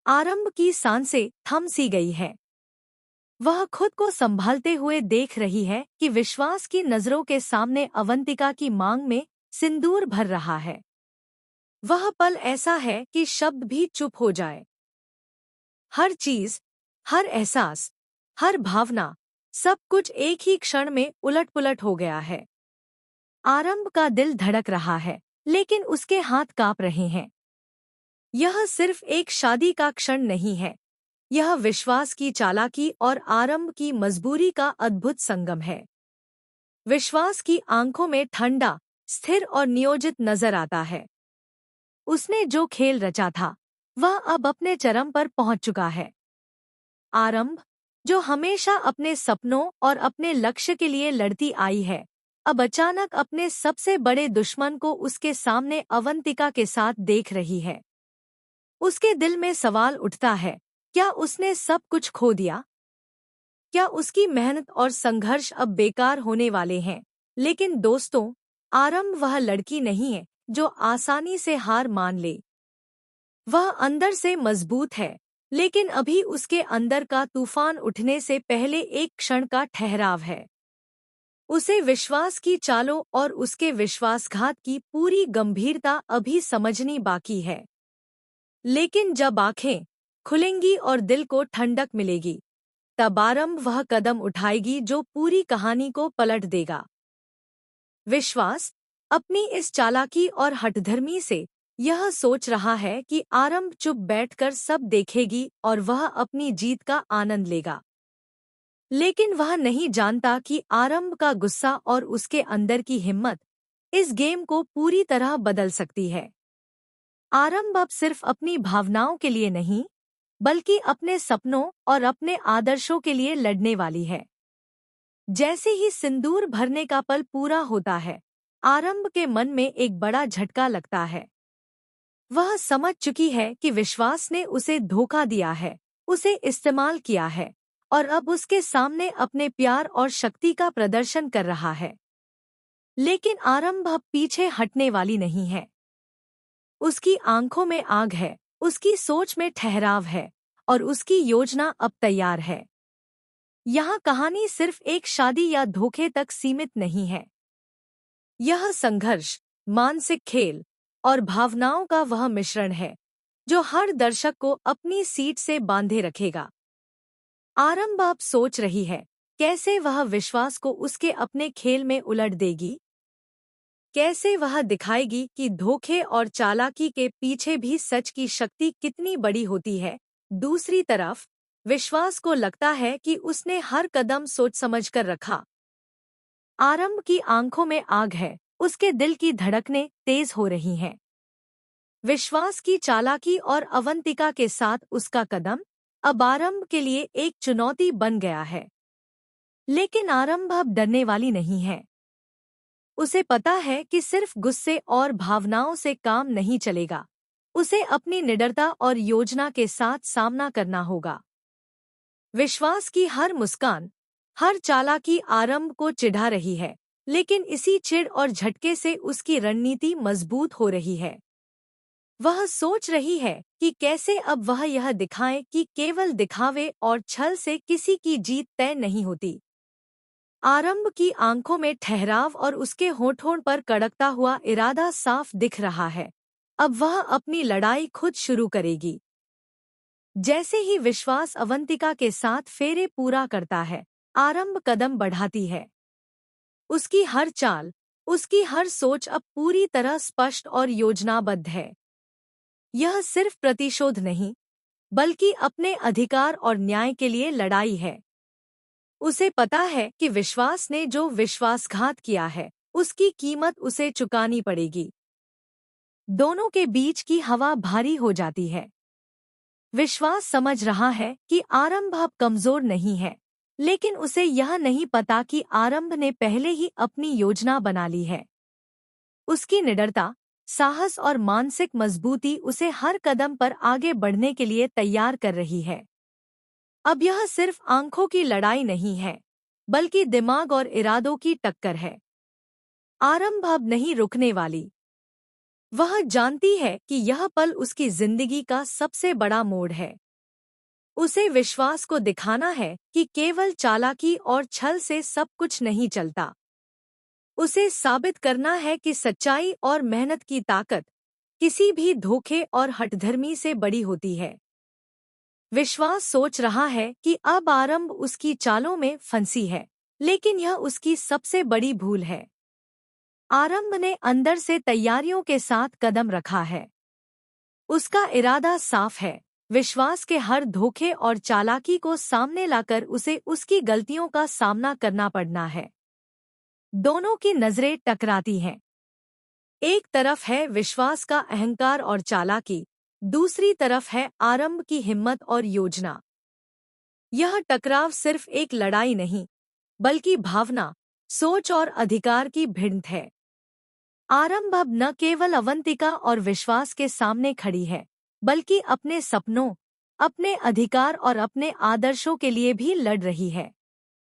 आरंभ की सांसें थम सी गई है। वह खुद को संभालते हुए देख रही है कि विश्वास की नजरों के सामने अवंतिका की मांग में सिंदूर भर रहा है। वह पल ऐसा है कि शब्द भी चुप हो जाए। हर चीज, हर एहसास, हर भावना, सब कुछ एक ही क्षण में उलट-पुलट हो गया है। आरंभ का दिल धड़क रहा है, लेकिन उसके हाथ कांप रहे हैं। यह सिर्फ एक शादी का क्षण नहीं है। यह विश्वास की चालाकी और आरंभ की मजबूरी का अद्भुत संगम है। विश्वास की आंखों में ठंडा, स्थिर और नियोजित नजर आता है। उसने जो खेल रचा था, वह अब अपने चरम पर पहुंच चुका है। आरंभ, जो हमेशा अपने सपनों और अपने लक्ष्य के लिए लड़ती आई है, अब अचानक अपने सबसे बड़े दुश्मन को उसके सामने अवंतिका के साथ देख रही है। उसके दिल में सवाल उठता है, क्या उसने सब कुछ खो दिया? क्या उसकी मेहनत और संघर्ष अब बेकार होने वाले हैं? लेकिन दोस्तों, आरंभ वह लड़की नहीं है जो आसानी से हार मान ले। वह अंदर से मजबूत है, लेकिन अभी उसके अंदर का तूफान उठने से पहले एक क्षण का ठहराव है। उसे विश्वास की चालों और उसके विश्वासघात की पूरी गंभीरता अभी समझनी बाकी है। लेकिन जब आंखें खुलेंगी और दिल को ठंडक मिलेगी, तब आरंभ वह कदम उठाएगी जो पूरी कहानी को पलट देगा। विश्वास अपनी इस चालाकी और हठधर्मी से यह सोच रहा है कि आरंभ चुप बैठकर सब देखेगी और वह अपनी जीत का आनंद लेगा। लेकिन वह नहीं जानता कि आरंभ का गुस्सा और उसके अंदर की हिम्मत इस गेम को पूरी तरह बदल सकती है। आरंभ अब सिर्फ अपनी भावनाओं के लिए नहीं, बल्कि अपने सपनों और अपने आदर्शों के लिए लड़ने वाली है। जैसे ही सिंदूर भरने का पल पूरा होता है, आरंभ के मन में एक बड़ा झटका लगता है। वह समझ चुकी है कि विश्वास ने उसे धोखा दिया है, उसे इस्तेमाल किया है और अब उसके सामने अपने प्यार और शक्ति का प्रदर्शन कर रहा है। लेकिन आरंभ अब पीछे हटने वाली नहीं है। उसकी आंखों में आग है, उसकी सोच में ठहराव है और उसकी योजना अब तैयार है। यहाँ कहानी सिर्फ एक शादी या धोखे तक सीमित नहीं है। यह संघर्ष, मानसिक खेल और भावनाओं का वह मिश्रण है जो हर दर्शक को अपनी सीट से बांधे रखेगा। आरंभ अब सोच रही है, कैसे वह विश्वास को उसके अपने खेल में उलट देगी। कैसे वह दिखाएगी कि धोखे और चालाकी के पीछे भी सच की शक्ति कितनी बड़ी होती है। दूसरी तरफ, विश्वास को लगता है कि उसने हर कदम सोच समझ कर रखा। आरंभ की आंखों में आग है, उसके दिल की धड़कनें तेज हो रही हैं। विश्वास की चालाकी और अवंतिका के साथ उसका कदम अब आरंभ के लिए एक चुनौती बन गया है। लेकिन आरंभ अब डरने वाली नहीं है। उसे पता है कि सिर्फ गुस्से और भावनाओं से काम नहीं चलेगा। उसे अपनी निडरता और योजना के साथ सामना करना होगा। विश्वास की हर मुस्कान, हर चालाकी आरंभ को चिढ़ा रही है, लेकिन इसी चिढ़ और झटके से उसकी रणनीति मजबूत हो रही है। वह सोच रही है कि कैसे अब वह यह दिखाए कि केवल दिखावे और छल से किसी की जीत तय नहीं होती। आरंभ की आंखों में ठहराव और उसके होठों पर कड़कता हुआ इरादा साफ दिख रहा है। अब वह अपनी लड़ाई खुद शुरू करेगी। जैसे ही विश्वास अवंतिका के साथ फेरे पूरा करता है, आरंभ कदम बढ़ाती है। उसकी हर चाल, उसकी हर सोच अब पूरी तरह स्पष्ट और योजनाबद्ध है। यह सिर्फ प्रतिशोध नहीं, बल्कि अपने अधिकार और न्याय के लिए लड़ाई है। उसे पता है कि विश्वास ने जो विश्वासघात किया है, उसकी कीमत उसे चुकानी पड़ेगी। दोनों के बीच की हवा भारी हो जाती है। विश्वास समझ रहा है कि आरंभ अब कमजोर नहीं है, लेकिन उसे यह नहीं पता कि आरंभ ने पहले ही अपनी योजना बना ली है। उसकी निडरता, साहस और मानसिक मजबूती उसे हर कदम पर आगे बढ़ने के लिए तैयार कर रही है। अब यह सिर्फ आंखों की लड़ाई नहीं है, बल्कि दिमाग और इरादों की टक्कर है। आरंभ अब नहीं रुकने वाली। वह जानती है कि यह पल उसकी जिंदगी का सबसे बड़ा मोड़ है। उसे विश्वास को दिखाना है कि केवल चालाकी और छल से सब कुछ नहीं चलता। उसे साबित करना है कि सच्चाई और मेहनत की ताकत किसी भी धोखे और हठधर्मी से बड़ी होती है। विश्वास सोच रहा है कि अब आरंभ उसकी चालों में फंसी है, लेकिन यह उसकी सबसे बड़ी भूल है। आरंभ ने अंदर से तैयारियों के साथ कदम रखा है। उसका इरादा साफ है, विश्वास के हर धोखे और चालाकी को सामने लाकर उसे उसकी गलतियों का सामना करना पड़ना है। दोनों की नजरें टकराती हैं। एक तरफ है विश्वास का अहंकार और चालाकी, दूसरी तरफ है आरंभ की हिम्मत और योजना। यह टकराव सिर्फ एक लड़ाई नहीं, बल्कि भावना, सोच और अधिकार की भिड़ंत है। आरंभ अब न केवल अवंतिका और विश्वास के सामने खड़ी है, बल्कि अपने सपनों, अपने अधिकार और अपने आदर्शों के लिए भी लड़ रही है।